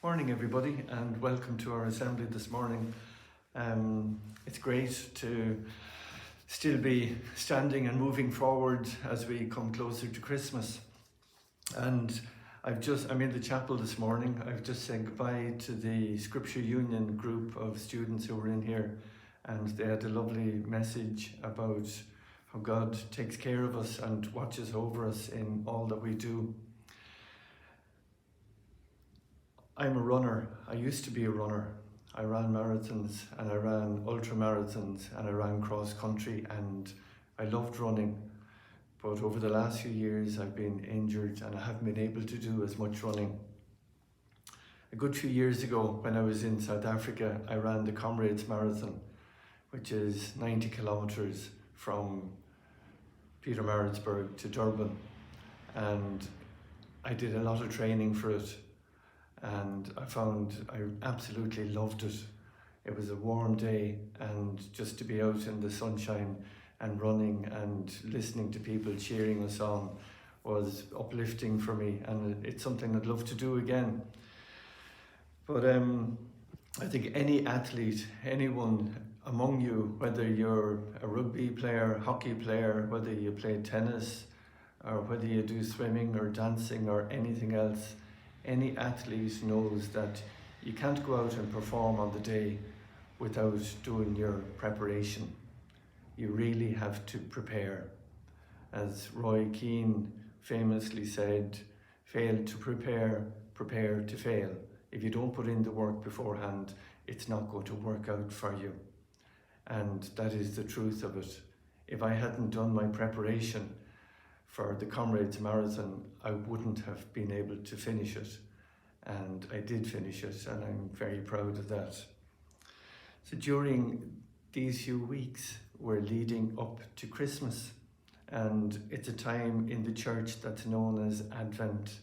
Morning, everybody, and welcome to our assembly this morning. It's great to still be standing and moving forward as we come closer to Christmas. And I'm in the chapel this morning. I've just said goodbye to the Scripture Union group of students who were in here, and they had a lovely message about how God takes care of us and watches over us in all that we do. I'm a runner. I used to be a runner. I ran marathons and I ran ultra marathons and I ran cross country, and I loved running. But over the last few years I've been injured and I haven't been able to do as much running. A good few years ago, when I was in South Africa, I ran the Comrades Marathon, which is 90 kilometers from Pietermaritzburg to Durban. And I did a lot of training for it. And I absolutely loved it. It was a warm day, and just to be out in the sunshine and running and listening to people cheering us on was uplifting for me, and it's something I'd love to do again. But I think any athlete, anyone among you, whether you're a rugby player, hockey player, whether you play tennis, or whether you do swimming or dancing or anything else, any athlete knows that you can't go out and perform on the day without doing your preparation. You really have to prepare. As Roy Keane famously said, fail to prepare, prepare to fail. If you don't put in the work beforehand, it's not going to work out for you. And that is the truth of it. If I hadn't done my preparation for the Comrades Marathon, I wouldn't have been able to finish it. And I did finish it, and I'm very proud of that. So during these few weeks, we're leading up to Christmas, and it's a time in the church that's known as Advent,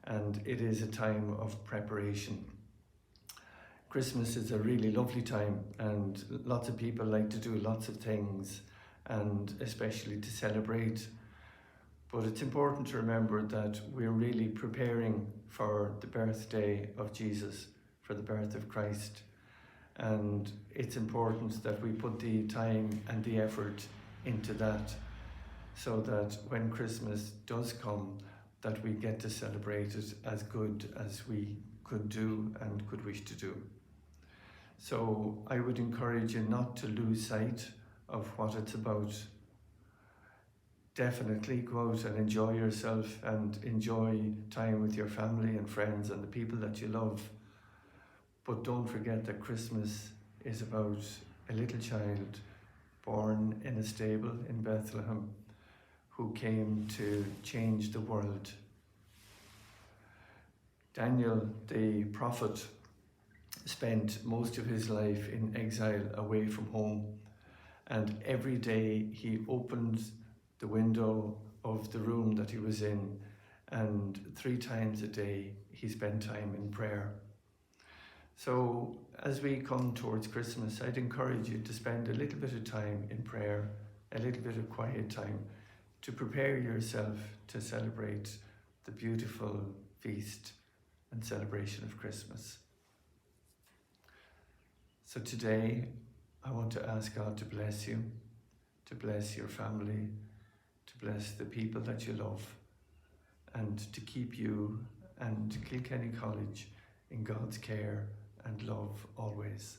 and it is a time of preparation. Christmas is a really lovely time, and lots of people like to do lots of things, and especially to celebrate. But it's important to remember that we're really preparing for the birthday of Jesus, for the birth of Christ. And it's important that we put the time and the effort into that, so that when Christmas does come, that we get to celebrate it as good as we could do and could wish to do. So I would encourage you not to lose sight of what it's about. Definitely go out and enjoy yourself and enjoy time with your family and friends and the people that you love. But don't forget that Christmas is about a little child born in a stable in Bethlehem who came to change the world. Daniel, the prophet, spent most of his life in exile away from home, and every day he opened the window of the room that he was in, and 3 times a day he spent time in prayer. So as we come towards Christmas, I'd encourage you to spend a little bit of time in prayer, a little bit of quiet time, to prepare yourself to celebrate the beautiful feast and celebration of Christmas. So today I want to ask God to bless you, to bless your family, to bless the people that you love, and to keep you and Kilkenny College in God's care and love always.